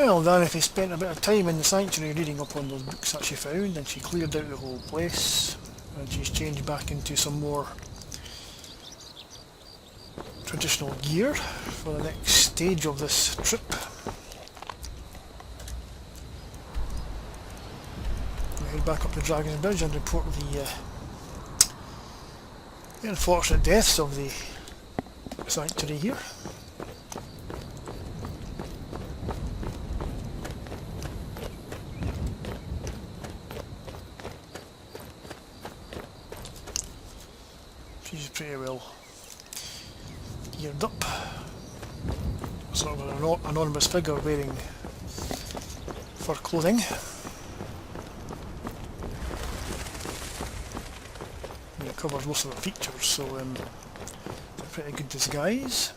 Well, Danifae spent a bit of time in the sanctuary reading up on those books that she found, and she cleared out the whole place, and she's changed back into some more traditional gear for the next stage of this trip. We head back up to Dragon's Bridge and report the unfortunate deaths of the sanctuary here. She's pretty well geared up. Sort of an anonymous figure wearing fur clothing. And it covers most of her features, so a pretty good disguise.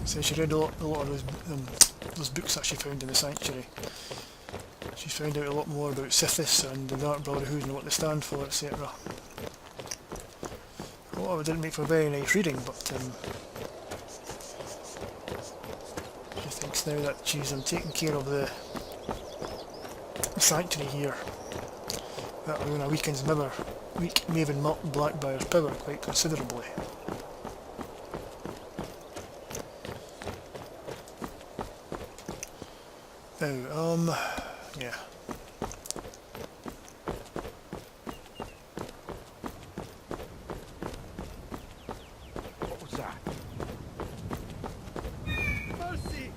So she read a lot of those books that she found in the sanctuary. She's found out a lot more about Sithis and the Dark Brotherhood and what they stand for, etc. A lot of it didn't make for very nice reading, but she thinks now that she's taking care of the sanctuary here, that we're going to weaken Maven Blackbriar's power quite considerably. Now, yeah. What was that? Mercy!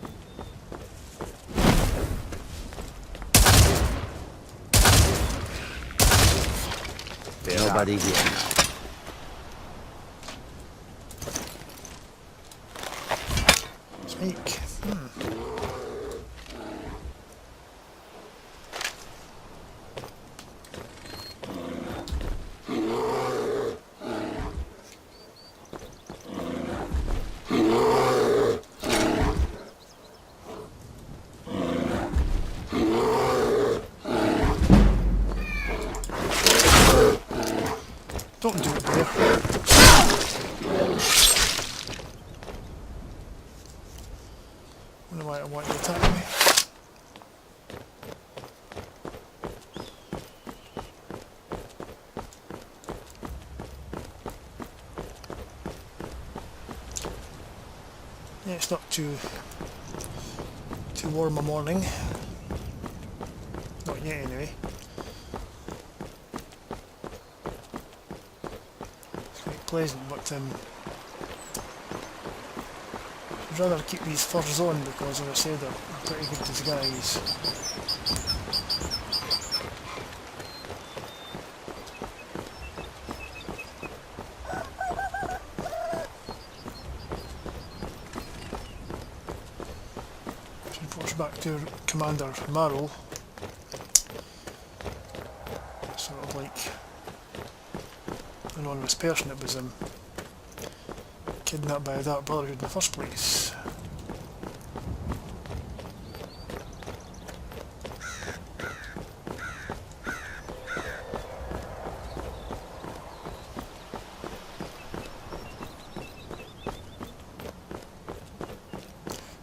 Nobody here now. Snake. Don't do it there. Wonder why I want you to attack me. Yeah, it's not too warm a morning. Not yet anyway. Pleasant, but I'd rather keep these furs on because, as I said, they're a pretty good disguise. She reports back to Commander Marrow. Sort of like anonymous person that was kidnapped by the Dark Brotherhood in the first place.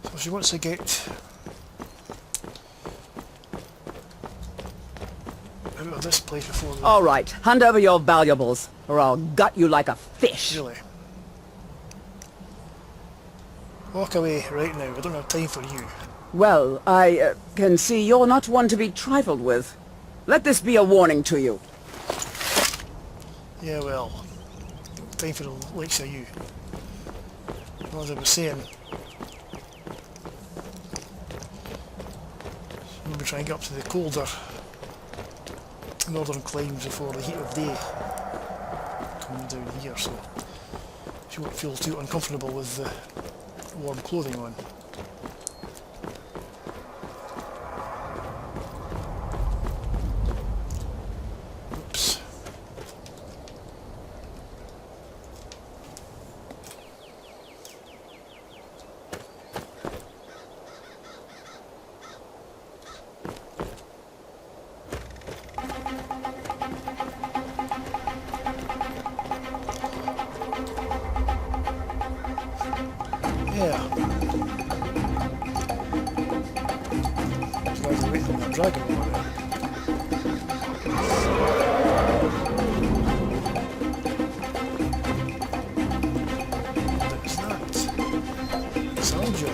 So she wants to get out of this place before the... All right, hand over your valuables, or I'll gut you like a fish. Really? Walk away right now, I don't have time for you. Well, I can see you're not one to be trifled with. Let this be a warning to you. Yeah, well, time for the likes of you. As I was saying, maybe try and get up to the colder northern climes before the heat of day coming down here, so she won't feel too uncomfortable with the warm clothing on. Oops. Yeah. So I'm waiting on that dragon over there. What's that? Soldier.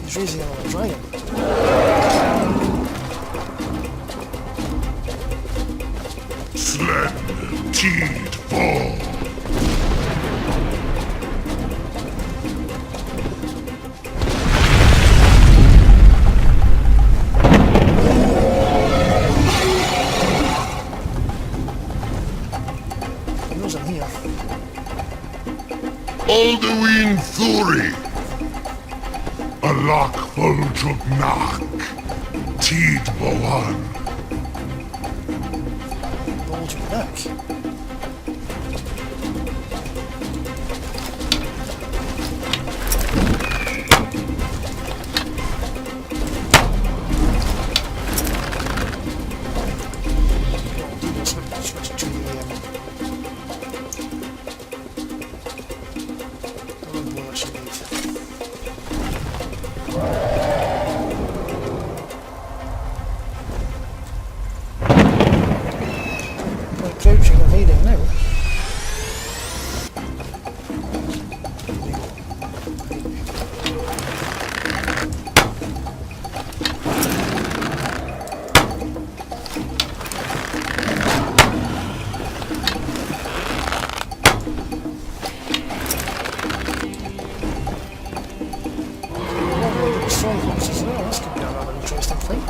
He's raising another dragon. Slen, teed, fall. He knows I'm here. Alduin Thuri. Alak Voljuk Teed Bohan. Bulge your neck. Switch to the bullet she needs. Like crouching and hiding now. Strongholds as well, this could be another interesting fight.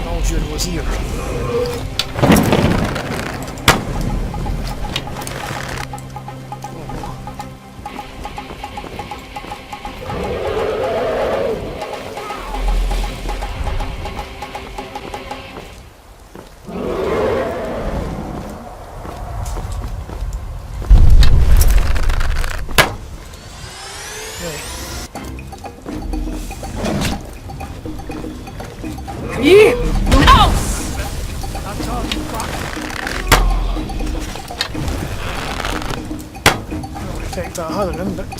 Algier was here. Protect that Harren, but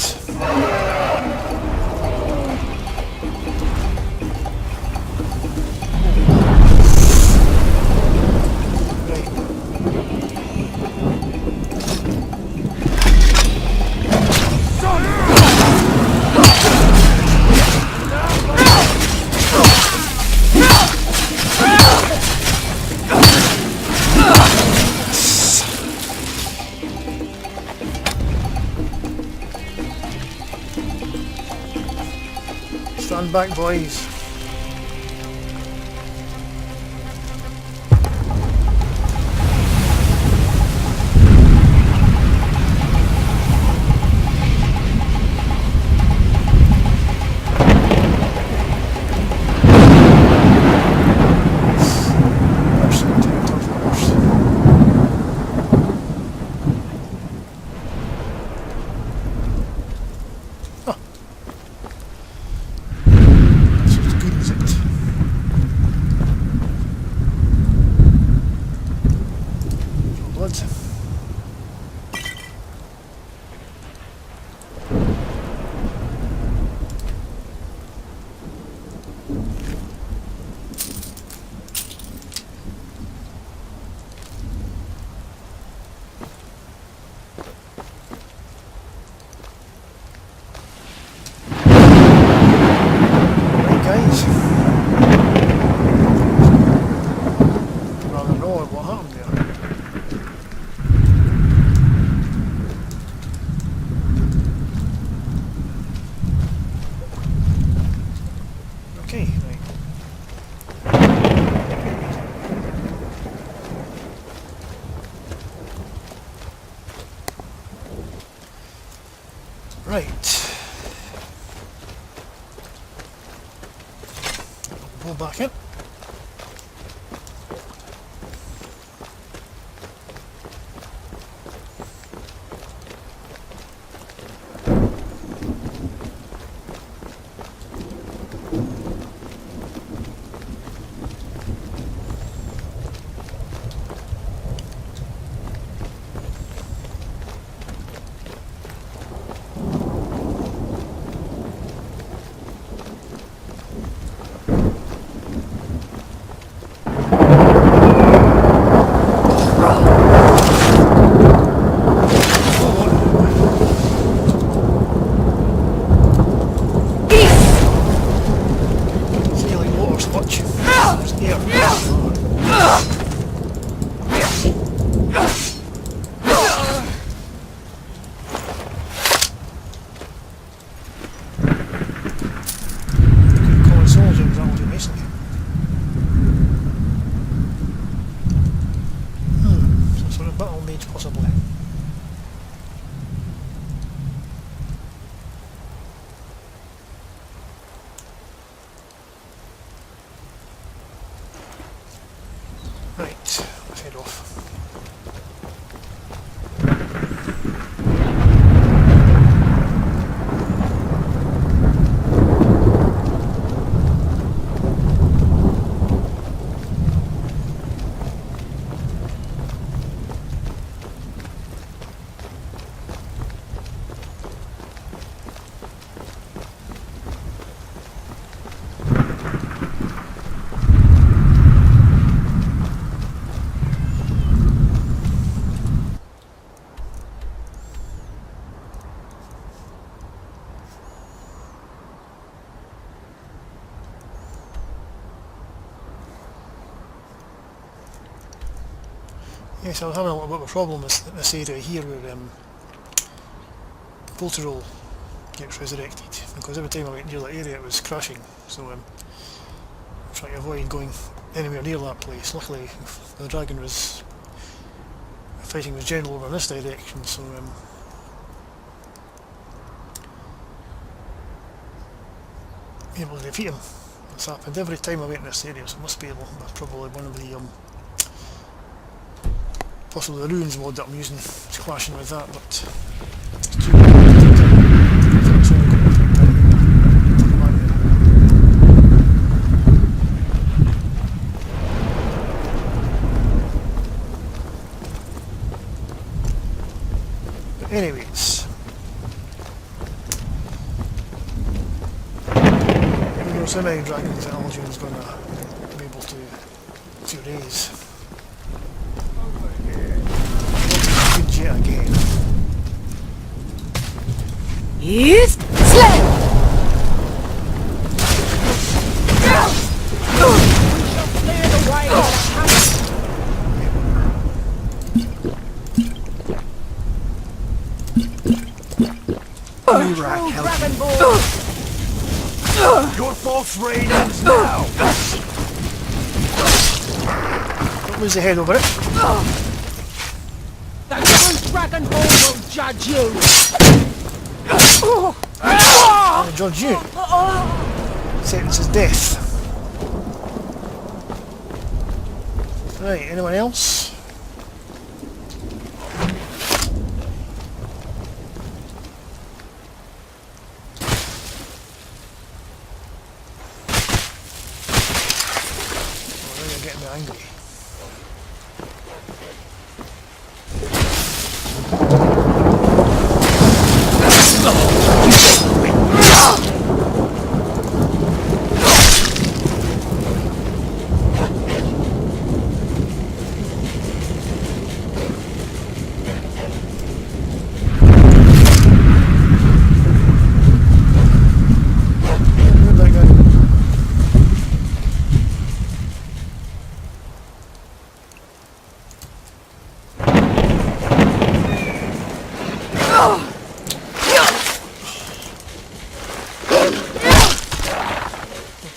stand back, boys. Right. Pull back in. Possibly. Right, let's head off. Yes, I was having a little bit of a problem with this area here where Volterol gets resurrected, because every time I went near that area it was crashing, so I'm trying to avoid going anywhere near that place. Luckily the dragon was fighting with general over in this direction, so able to defeat him. That's happened every time I went in this area, so I must be able. That's probably one of the possibly the ruins mod that I'm using is clashing with that, but it's too bad. It's only got to take time. But anyways, there are so many dragons that Algion's going to be able to raise. Yet again. Is slay! Clear the way. Your false reign ends now! Don't lose the head over it. The true Dragon Ball will judge you! I'll judge you. Sentence is death. Right, anyone else? Oh, now you're getting me angry.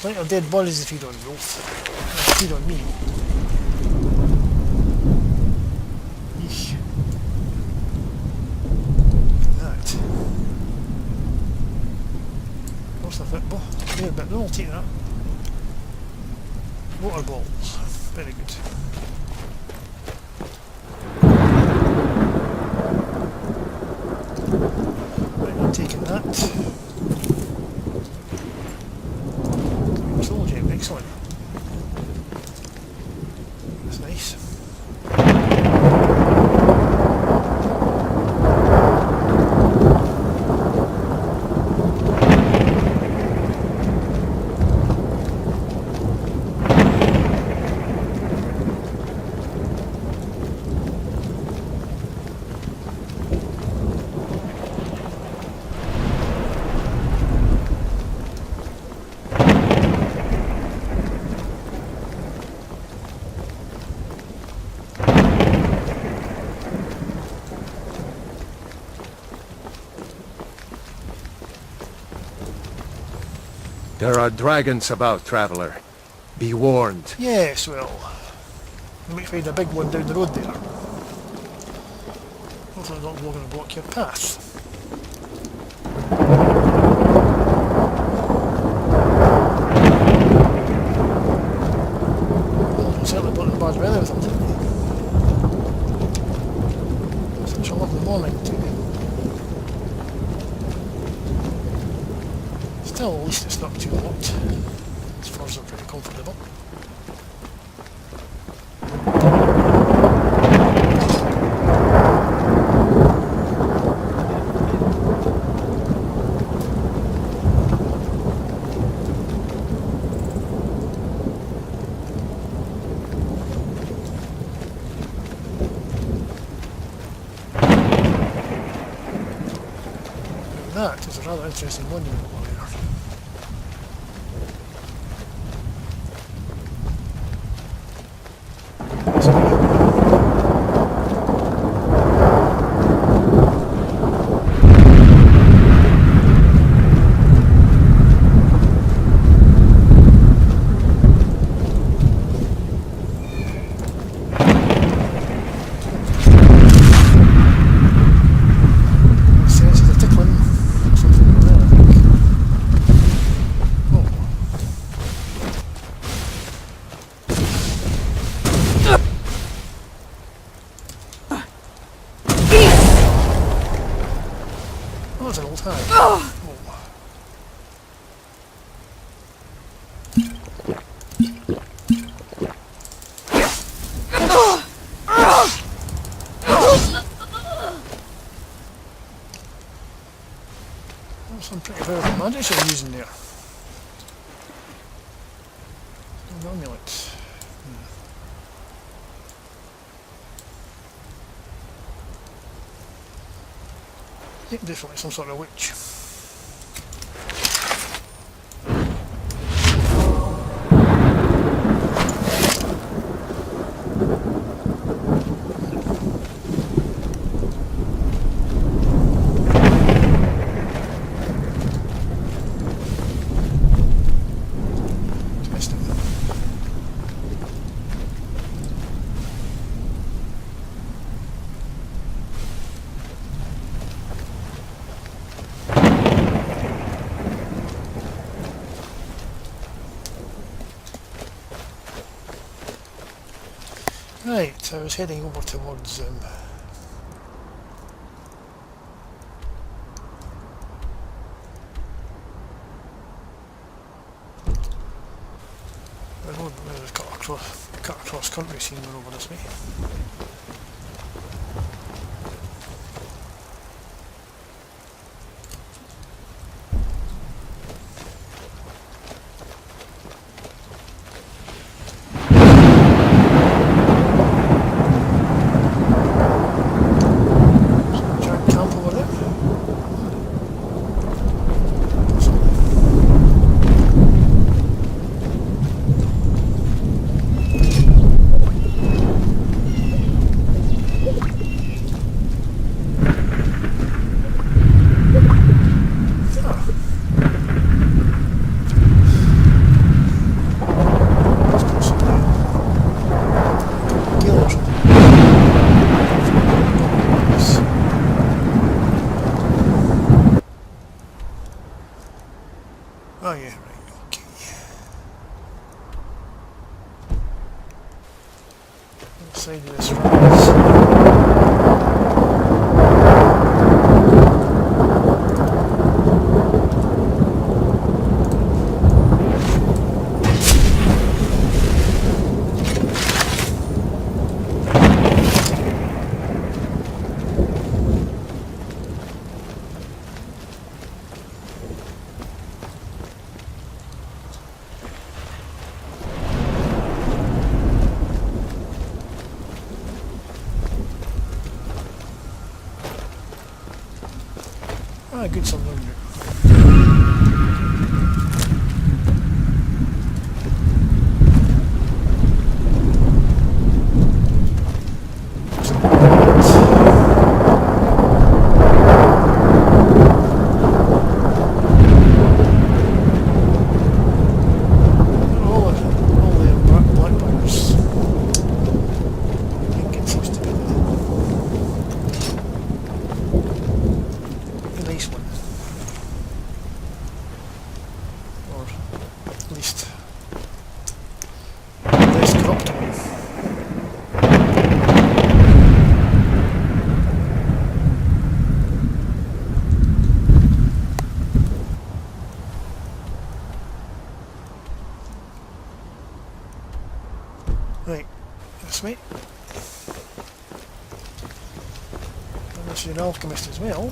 Plenty of dead bodies to feed on, Wolf. Feed on me. Eesh. That. fair bit. No, I'll take that. Water balls. Very good. Right, I'm taking that. Control gem, excellent. That's nice. There are dragons about, traveler. Be warned. Yes, well, you might find a big one down the road there. Hopefully they're not going to block your path. Well, you certainly brought the bad weather with them, didn't you? Such a lovely morning too. Still, at least it's not too hot. These floors are pretty comfortable. Now that is a rather interesting monument over there. Senses are tickling. Something over there, I think. Oh. Oh, it's an old hag. Oh. Oh, some pretty powerful magic you're using there. An amulet. Yep, definitely some sort of witch. Interesting. Right, I was heading over towards the road where we've cut across country scene went over this way. Giant camp over there. Ah, good something round Right, this way. And this is an alchemist as well.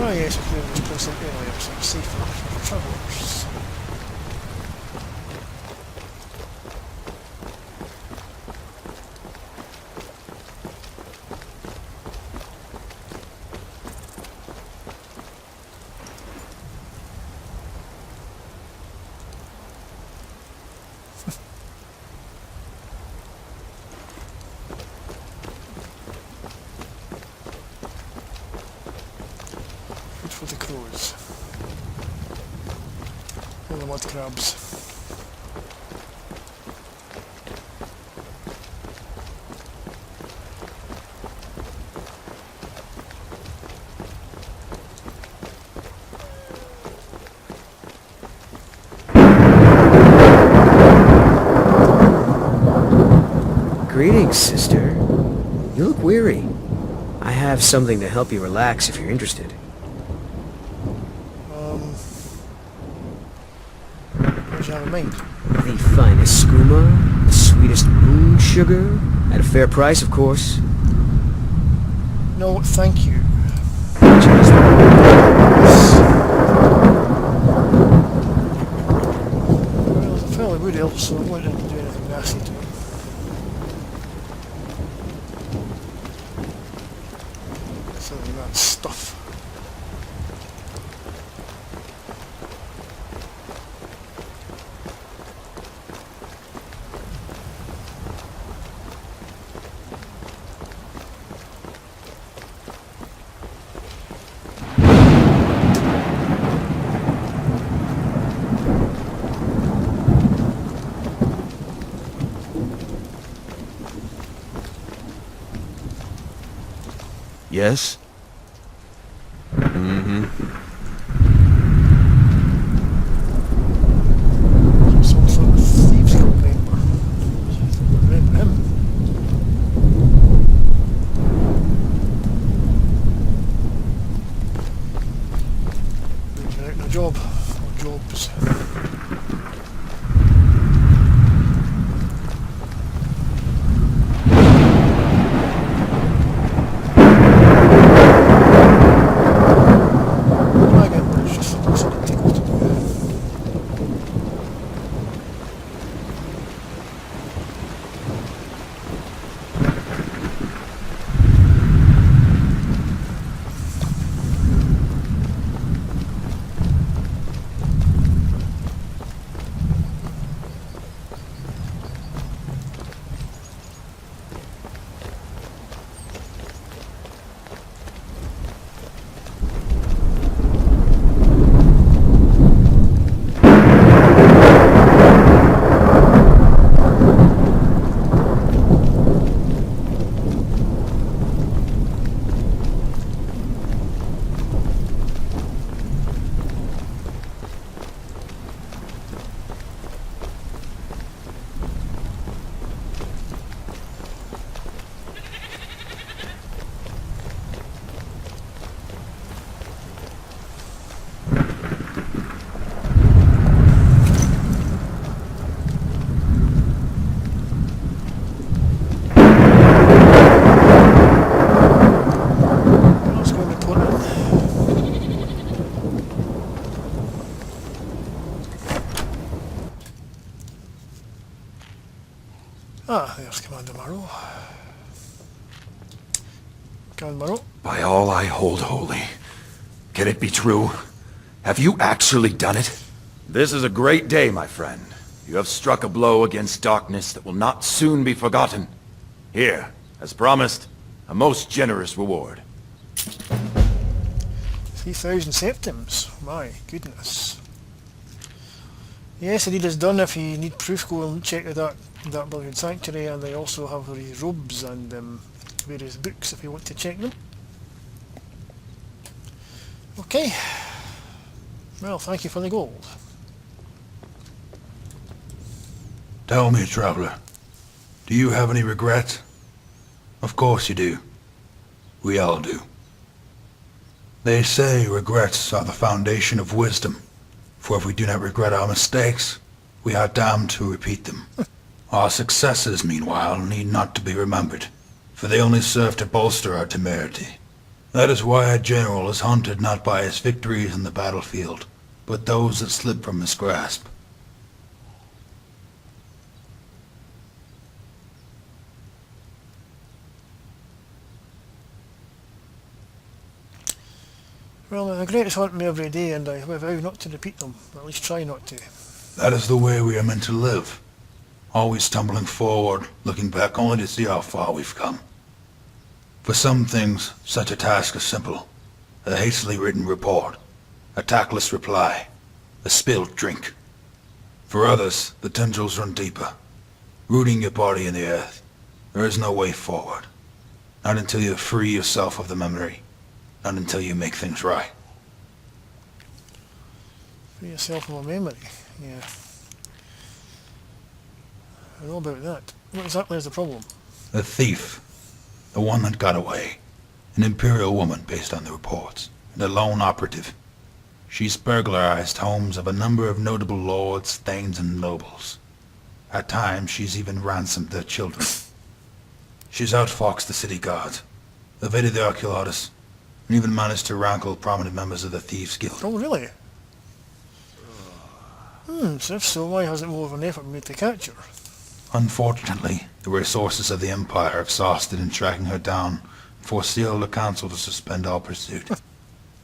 Oh yes, I could just place it earlier, so it's safer for travellers. Good for the crows. All the mud crabs. Greetings, sister. You look weary. I have something to help you relax if you're interested. What do you have in mind? The finest skooma, the sweetest moon sugar, at a fair price, of course. No, thank you. Well, it's a fairly wood elf, so I won't have to do anything nasty to it. So that stuff. Yes? Mm-hmm. Some sort of thieves guild member. Remember him? Maybe out on a job or jobs. Ah, there's Commander Morrow. Commander Morrow. By all I hold holy, can it be true? Have you actually done it? This is a great day, my friend. You have struck a blow against darkness that will not soon be forgotten. Here, as promised, a most generous reward. 3,000 septims. My goodness. Yes, the deed is done. If you need proof, go and check the Dark Brotherhood Sanctuary, and they also have these robes and various books if you want to check them. Okay. Well, thank you for the gold. Tell me, traveler, do you have any regrets? Of course you do. We all do. They say regrets are the foundation of wisdom, for if we do not regret our mistakes, we are damned to repeat them. Our successes, meanwhile, need not to be remembered, for they only serve to bolster our temerity. That is why a general is hunted not by his victories in the battlefield, but those that slip from his grasp. Well, the regrets haunt me every day, and I vow not to repeat them, or at least try not to. That is the way we are meant to live. Always tumbling forward, looking back only to see how far we've come. For some things, such a task is simple. A hastily written report, a tactless reply, a spilled drink. For others, the tendrils run deeper, rooting your body in the earth. There is no way forward. Not until you free yourself of the memory. Not until you make things right. Free yourself of a memory. Yeah. I know about that. What exactly is the problem? The thief. The one that got away. An imperial woman based on the reports. And a lone operative. She's burglarized homes of a number of notable lords, thanes, and nobles. At times, she's even ransomed their children. She's outfoxed the city guards, evaded the archaeologists, and even managed to rankle prominent members of the Thieves' Guild. Oh, really? So if so, why hasn't more of an effort been made to catch her? Unfortunately, the resources of the Empire are exhausted in tracking her down, and forced the Elder Council to suspend all pursuit.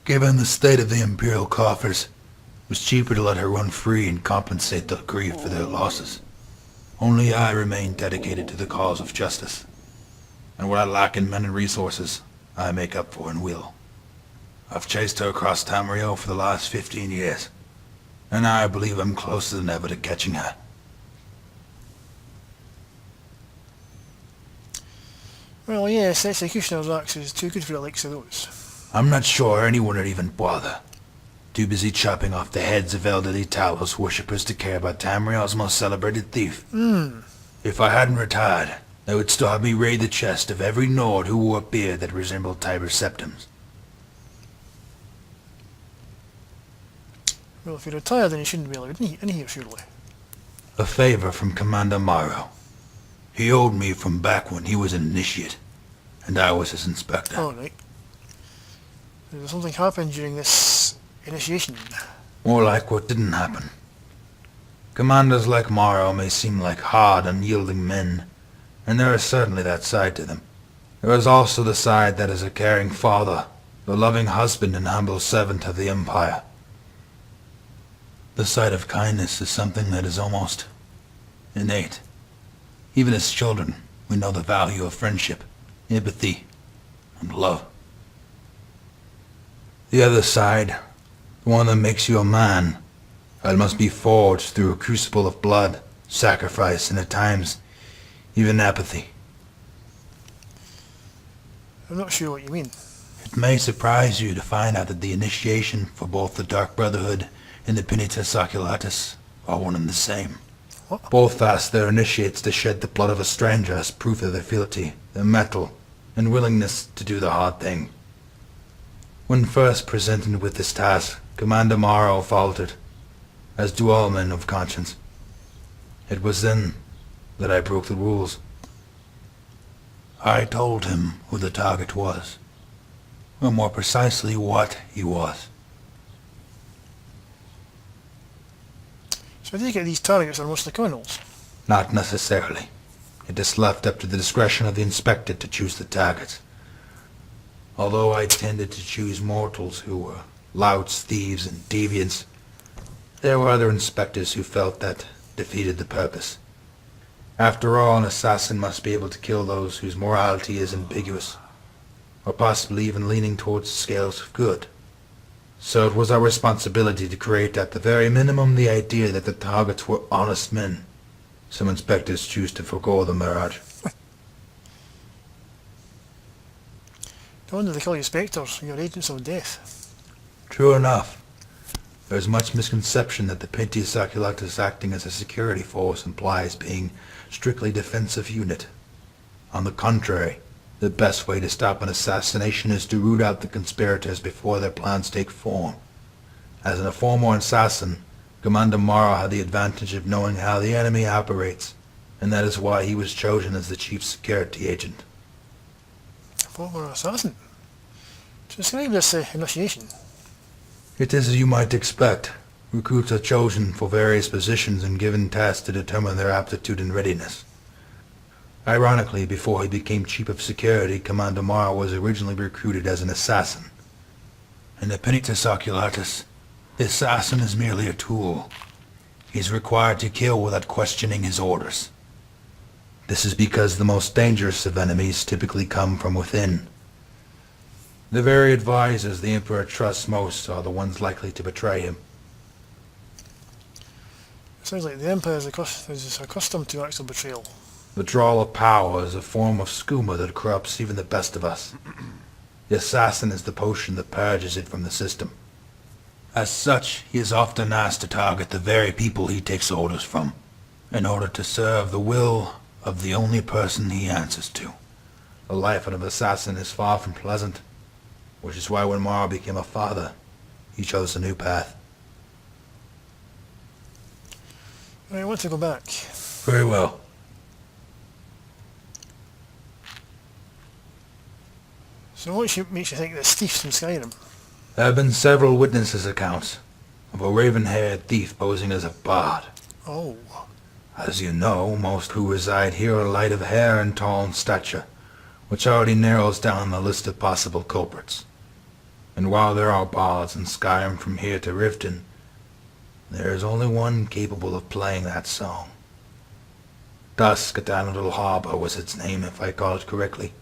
Given the state of the Imperial coffers, it was cheaper to let her run free and compensate the grieved for their losses. Only I remain dedicated to the cause of justice, and what I lack in men and resources, I make up for in will. I've chased her across Tamriel for the last 15 years, and I believe I'm closer than ever to catching her. Well, yes, executioner's axe is too good for the likes of those. I'm not sure anyone would even bother. Too busy chopping off the heads of elderly Talos worshippers to care about Tamriel's most celebrated thief. If I hadn't retired, they would still have me raid the chest of every Nord who wore a beard that resembled Tiber's septums. Well, if you retire, then you shouldn't be allowed in here, surely. A favor from Commander Morrow. He owed me from back when he was an initiate, and I was his inspector. All right. Did something happen during this initiation? More like what didn't happen. Commanders like Morrow may seem like hard, unyielding men, and there is certainly that side to them. There is also the side that is a caring father, the loving husband and humble servant of the Empire. The side of kindness is something that is almost innate. Even as children, we know the value of friendship, empathy, and love. The other side, the one that makes you a man, that must be forged through a crucible of blood, sacrifice, and at times, even apathy. I'm not sure what you mean. It may surprise you to find out that the initiation for both the Dark Brotherhood and the Penitus Oculatus are one and the same. What? Both ask their initiates to shed the blood of a stranger as proof of their fealty, their mettle, and willingness to do the hard thing. When first presented with this task, Commander Morrow faltered, as do all men of conscience. It was then that I broke the rules. I told him who the target was, or more precisely what he was. So I take it these targets are mostly criminals. Not necessarily. It is left up to the discretion of the inspector to choose the targets. Although I tended to choose mortals who were louts, thieves, and deviants, there were other inspectors who felt that defeated the purpose. After all, an assassin must be able to kill those whose morality is ambiguous, or possibly even leaning towards the scales of good. So it was our responsibility to create at the very minimum the idea that the targets were honest men. Some inspectors choose to forgo the mirage. No wonder they call you spectres, you're agents of death. True enough. There is much misconception that the Pentius Oculatus acting as a security force implies being strictly defensive unit. On the contrary, the best way to stop an assassination is to root out the conspirators before their plans take form. As a former assassin, Commander Morrow had the advantage of knowing how the enemy operates, and that is why he was chosen as the chief security agent. Former assassin? Describe this initiation. It is as you might expect. Recruits are chosen for various positions and given tasks to determine their aptitude and readiness. Ironically, before he became Chief of Security, Commander Morrow was originally recruited as an assassin. In the Pentius Oculatus, the assassin is merely a tool. He is required to kill without questioning his orders. This is because the most dangerous of enemies typically come from within. The very advisors the Emperor trusts most are the ones likely to betray him. It sounds like the Empire is accustomed to actual betrayal. Withdrawal of power is a form of skooma that corrupts even the best of us. The assassin is the potion that purges it from the system. As such, he is often asked to target the very people he takes orders from, in order to serve the will of the only person he answers to. The life of an assassin is far from pleasant, which is why when Morrow became a father, he chose a new path. I want to go back. Very well. So what makes you think there's thieves in Skyrim? There have been several witnesses' accounts of a raven-haired thief posing as a bard. Oh. As you know, most who reside here are light of hair and tall in stature, which already narrows down the list of possible culprits. And while there are bards in Skyrim from here to Riften, there is only one capable of playing that song. Dusk at that little harbor was its name, if I call it correctly.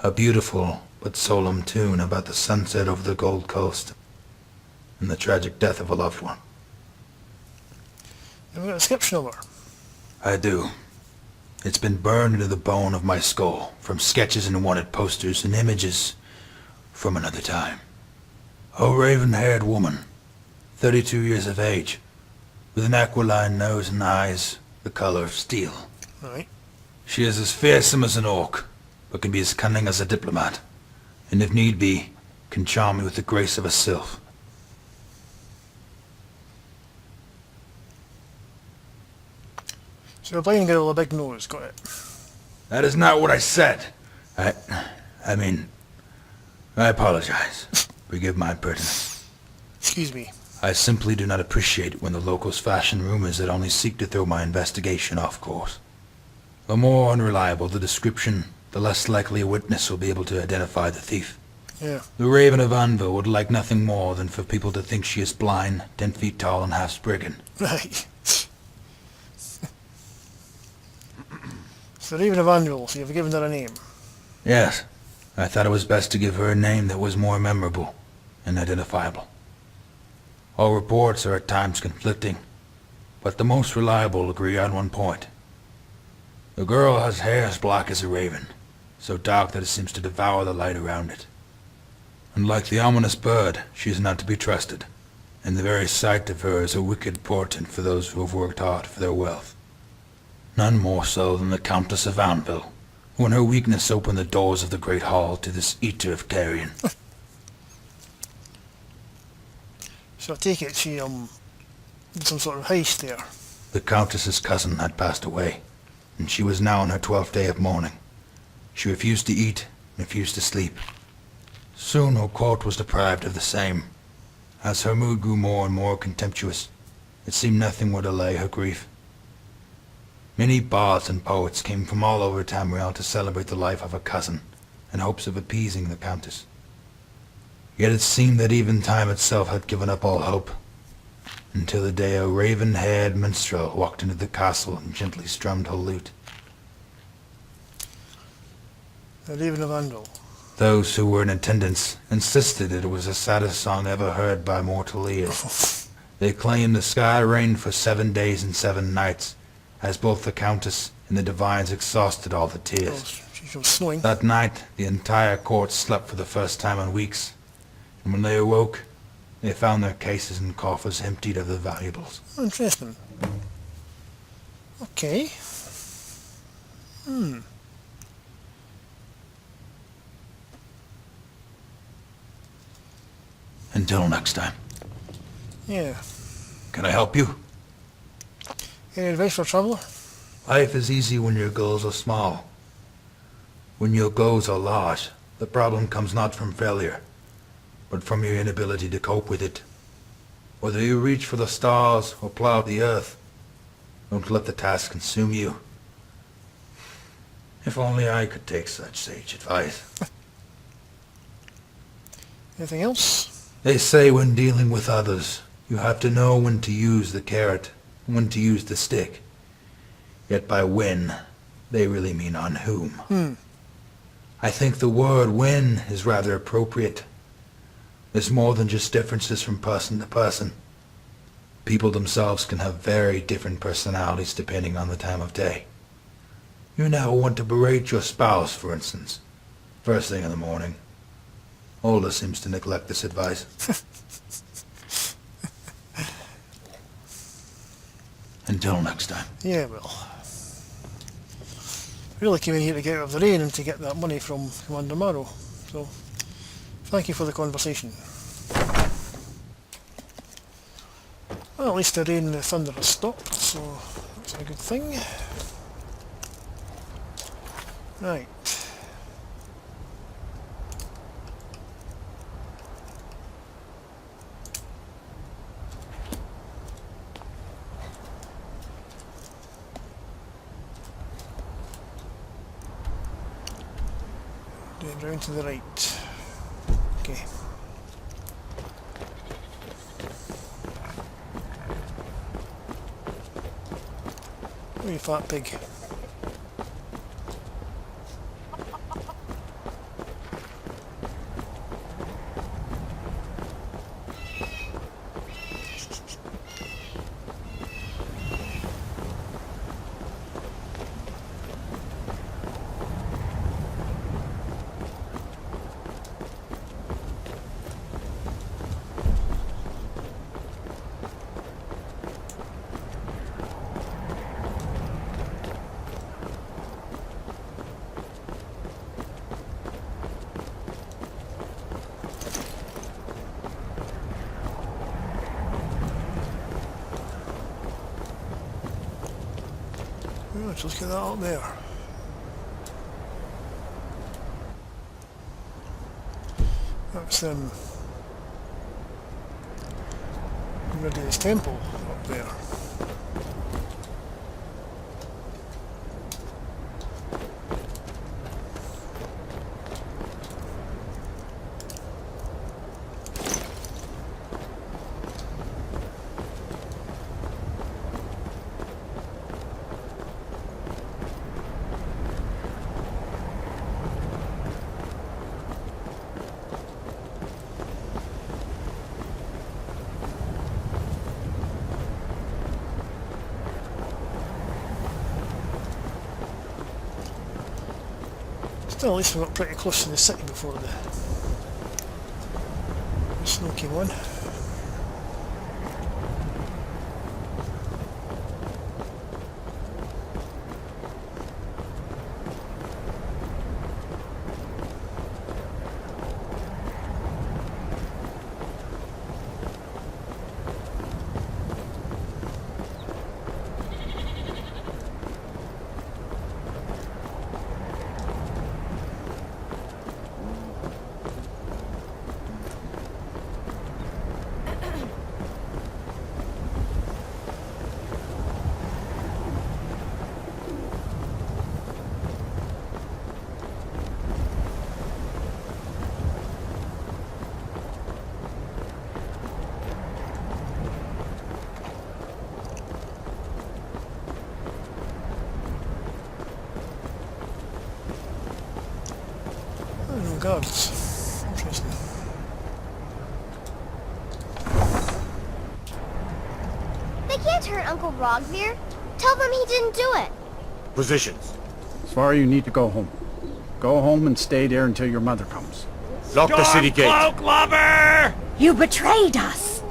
A beautiful but solemn tune about the sunset over the Gold Coast and the tragic death of a loved one. Have you got a description of her? I do. It's been burned into the bone of my skull from sketches and wanted posters and images from another time. A raven-haired woman, 32 years of age, with an aquiline nose and eyes the color of steel. Right. She is as fearsome as an orc, but can be as cunning as a diplomat, and if need be, can charm me with the grace of a sylph. So a blind girl with a big nose, got it. That is not what I said. I apologize. Forgive my impertinence. Excuse me. I simply do not appreciate when the locals fashion rumors that only seek to throw my investigation off course. The more unreliable the description, the less likely a witness will be able to identify the thief. Yeah. The Raven of Anvil would like nothing more than for people to think she is blind, 10 feet tall, and half spriggan. Right. So Raven of Anvil, so you've given her a name. Yes, I thought it was best to give her a name that was more memorable and identifiable. All reports are at times conflicting, but the most reliable agree on one point. The girl has hair as black as a raven, so dark that it seems to devour the light around it. And like the ominous bird, she is not to be trusted, and the very sight of her is a wicked portent for those who have worked hard for their wealth. None more so than the Countess of Anvil, who in her weakness opened the doors of the Great Hall to this eater of carrion. So I take it she did some sort of heist there. The Countess's cousin had passed away, and she was now on her 12th day of mourning. She refused to eat, and refused to sleep. Soon her court was deprived of the same. As her mood grew more and more contemptuous, it seemed nothing would allay her grief. Many bards and poets came from all over Tamriel to celebrate the life of a cousin, in hopes of appeasing the Countess. Yet it seemed that even time itself had given up all hope, until the day a raven-haired minstrel walked into the castle and gently strummed her lute. The Raven of Anvil. Those who were in attendance insisted it was the saddest song ever heard by mortal ears. They claimed the sky rained for 7 days and 7 nights, as both the Countess and the Divines exhausted all the tears. It was snowing. That night, the entire court slept for the first time in weeks, and when they awoke, they found their cases and coffers emptied of their valuables. Oh, interesting. Okay. Until next time. Yeah. Can I help you? Any advice for a traveller? Life is easy when your goals are small. When your goals are large, the problem comes not from failure, but from your inability to cope with it. Whether you reach for the stars or plow the earth, don't let the task consume you. If only I could take such sage advice. Anything else? They say when dealing with others, you have to know when to use the carrot and when to use the stick. Yet by when, they really mean on whom. I think the word when is rather appropriate. There's more than just differences from person to person. People themselves can have very different personalities depending on the time of day. You never want to berate your spouse, for instance, first thing in the morning. Older seems to neglect this advice. Until next time. Yeah, well. Really came in here to get out of the rain and to get that money from Commander Marrow. So, thank you for the conversation. Well, at least the rain and the thunder has stopped, so that's a good thing. Right. Then round to the right. Okay. Oh, you fat pig. Let's look at that up there. That's Meridian's temple up there. Still, at least we got pretty close to the city before the snow came on. guards. Interesting. They can't hurt Uncle Rogvir. Tell them he didn't do it. Positions. Svar, you need to go home. Go home and stay there until your mother comes. Lock the city gate. You betrayed us!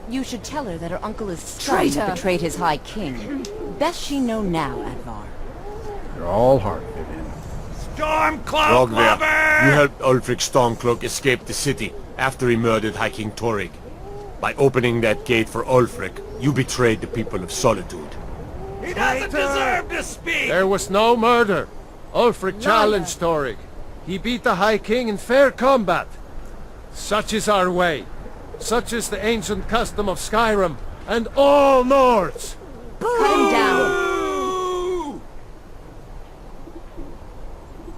You should tell her that her uncle is Traitor! betrayed his High King. Best she know now, Advar. You're all heart, Vivian. Rogvir, you helped Ulfric Stormcloak escape the city after he murdered High King Torrig. By opening that gate for Ulfric, you betrayed the people of Solitude. He doesn't deserve to speak! There was no murder. Ulfric challenged Torrig. He beat the High King in fair combat. Such is our way. Such is the ancient custom of Skyrim and all Nords. Cut him down.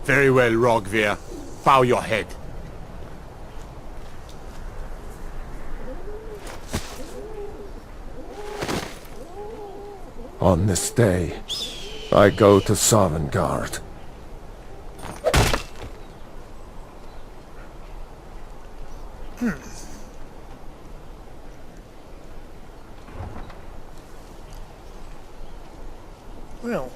Very well, Rogvir. Bow your head. On this day, I go to Sovngarde. Well,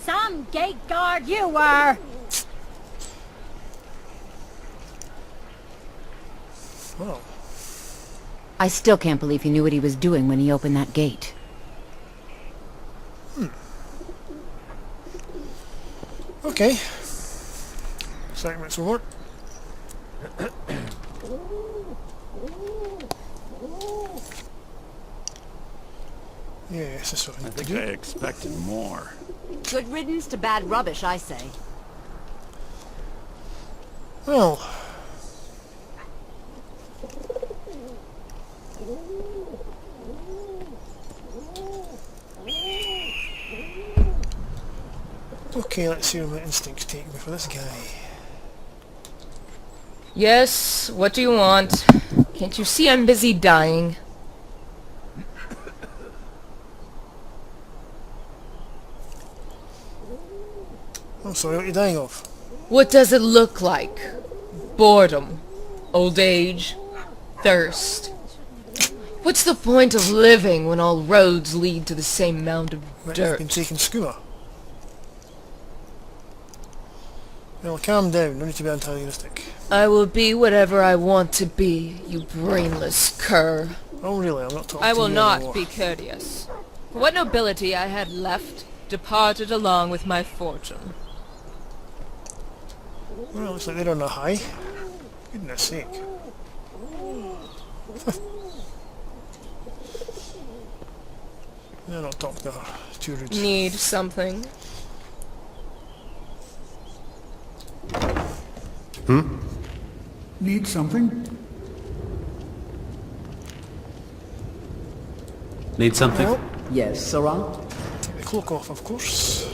Some gate guard you were! well. I still can't believe he knew what he was doing when he opened that gate. Okay. Segments will work. Yes, this is what I need to do. expected more. Good riddance to bad rubbish, I say. Well. Okay, let's see where my instincts take me for this guy. Yes, what do you want? Can't you see I'm busy dying? I'm sorry, what are you dying of? What does it look like? Boredom. Old age. Thirst. What's the point of living when all roads lead to the same mound of Might have dirt? been taking skooma. Well, calm down, no need to be antagonistic. I will be whatever I want to be, you brainless cur. Oh really, I'm not talking I to will you not anymore. be courteous. What nobility I had left departed along with my fortune. Well, looks like they're on a high. Goodness sake. They're not talking to her. Too rude. Need something? Need something? Need something? Well, Yes, Sirrah? take the cloak off, of course.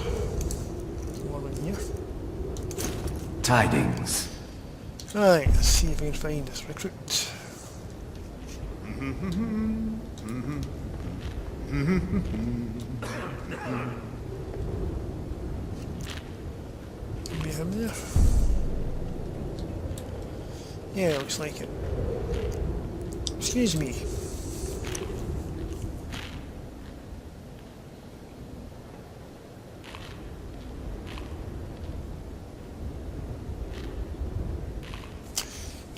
Warm in here. Tidings. Right, let's see if we can find this recruit. Be him there. Yeah, looks like it. Excuse me.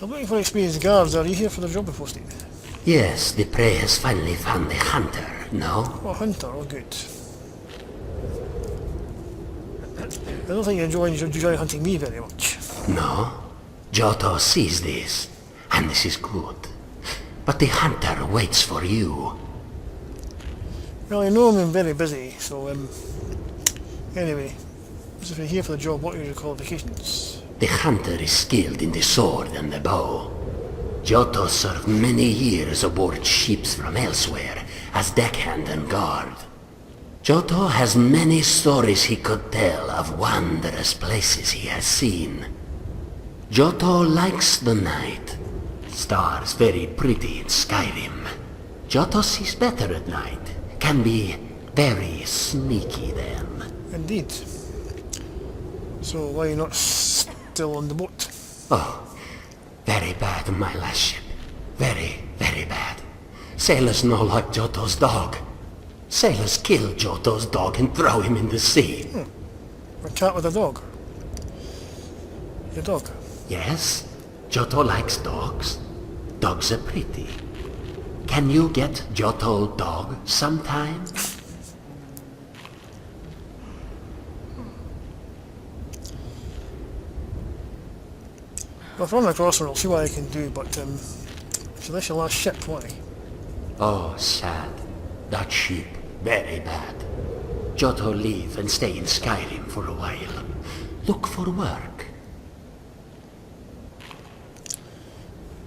I'm looking for experienced guards. Are you here for the job posted? Yes, the prey has finally found the hunter, no? Oh, hunter. Oh, good. I don't think you enjoy hunting me very much. No? Giotto sees this, and this is good. But the hunter waits for you. Well, I know I'm very busy, so, anyway. So if you're here for the job, what are your qualifications? The hunter is skilled in the sword and the bow. Giotto served many years aboard ships from elsewhere as deckhand and guard. Giotto has many stories he could tell of wondrous places he has seen. Giotto likes the night. Stars very pretty in Skyrim. Giotto sees better at night. Can be very sneaky then. Indeed. So why are you not still on the boat? Oh, very bad, my last ship. Very, very bad. Sailors no like Johto's dog. Sailors kill Johto's dog and throw him in the sea. A cat with a dog? Your dog? Yes, Johto likes dogs. Dogs are pretty. Can you get Johto dog sometime? Well, if I run across her, I'll see what I can do, but if you left your last ship, why? Oh, sad. That ship, very bad. Johto leave and stay in Skyrim for a while. Look for work.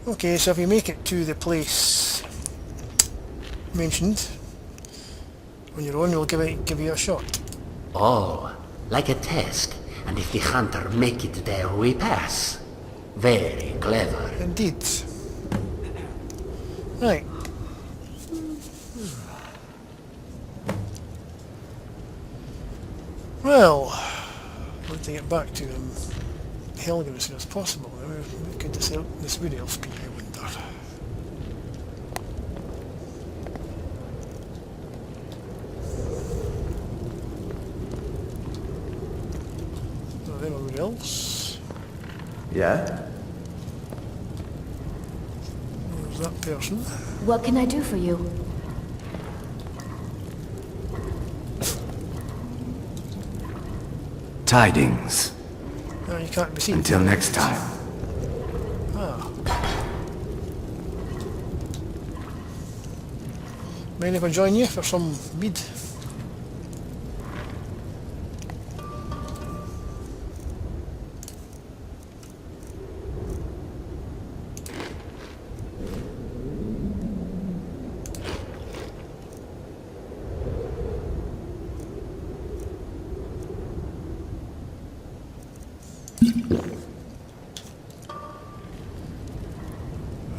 Okay, so if you make it to the place mentioned, when you're on, we'll give you a shot. Oh, like a test. And if the hunter make it there, we pass. Very clever. Indeed. Right. Well, I'd like to get back to Helgen as soon as possible. We could this would help me, I wonder. Is there anyone else? Yeah? Where's that person? What can I do for you? Tidings. No, you can't be seen. Until next time. Ah. Mind if I join you for some mead?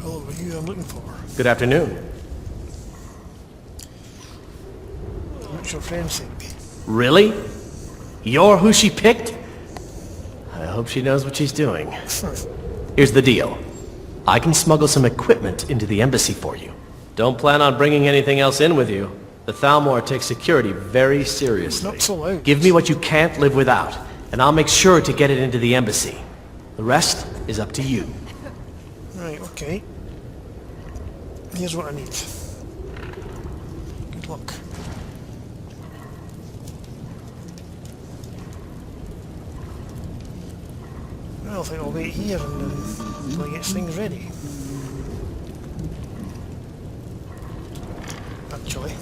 Hello, are you I'm looking for? Good afternoon. What's your friend saying? Really? You're who she picked? I hope she knows what she's doing. Here's the deal. I can smuggle some equipment into the embassy for you. Don't plan on bringing anything else in with you. The Thalmor takes security very seriously. Not so loud. Give me what you can't live without, and I'll make sure to get it into the embassy. The rest is up to you. Right, okay. Here's what I need. Good luck. Well, I think I'll wait here until I get things ready. Actually.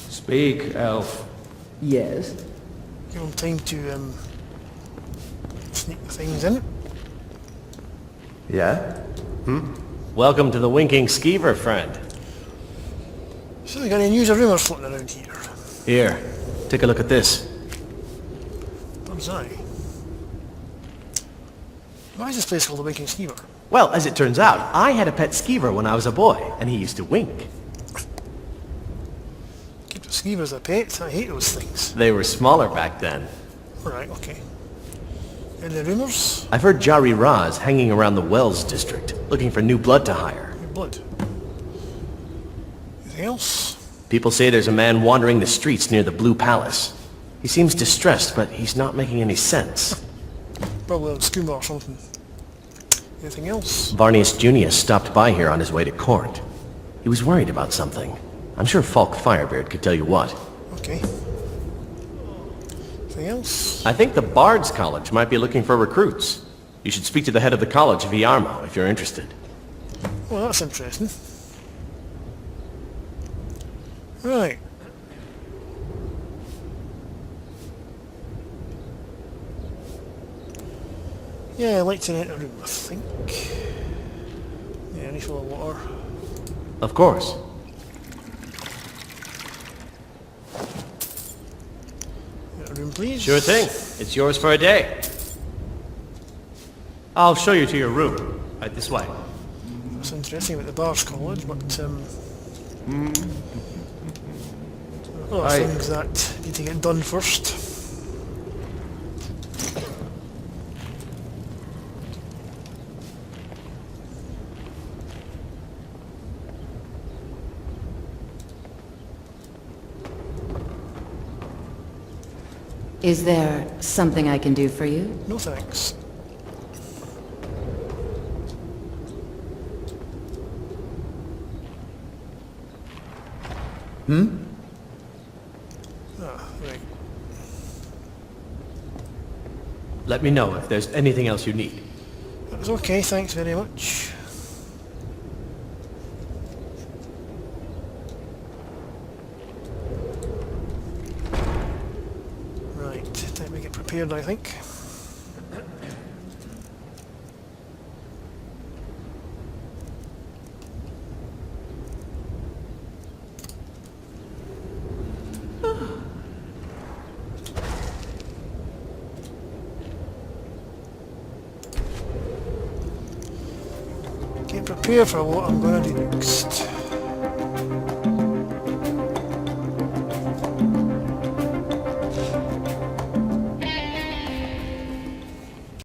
Speak, elf. Yes? Give them time to sneak the things in. Yeah? Welcome to the Winking Skeever, friend. So they got any news or rumours floating around here? Here, take a look at this. Bird's eye. Why is this place called the Winking Skeever? Well, as it turns out, I had a pet skeever when I was a boy, and he used to wink. Keep a skeever as a pet? I hate those things. They were smaller back then. Right, okay. Any rumours? I've heard Jari Ra's hanging around the Wells district, looking for new blood to hire. New blood. Anything else? People say there's a man wandering the streets near the Blue Palace. He seems distressed, but he's not making any sense. Probably on skooma or something. Anything else? Varnius Junius stopped by here on his way to court. He was worried about something. I'm sure Falk Firebeard could tell you what. Okay. Anything else? I think the Bard's College might be looking for recruits. You should speak to the head of the college, Viarmo, if you're interested. Well, that's interesting. Right. Yeah, I'd like to enter a room, I think. Yeah, any full of water. Of course. Enter a room, please. Sure thing. It's yours for a day. I'll show you to your room. Right this way. That's interesting about the Bars College, but a lot of things that need to get done first. Is there something I can do for you? No thanks. Ah, right. Let me know if there's anything else you need. That was okay, thanks very much. Right, time to get prepared, I think. Get prepared for what I'm going to do next.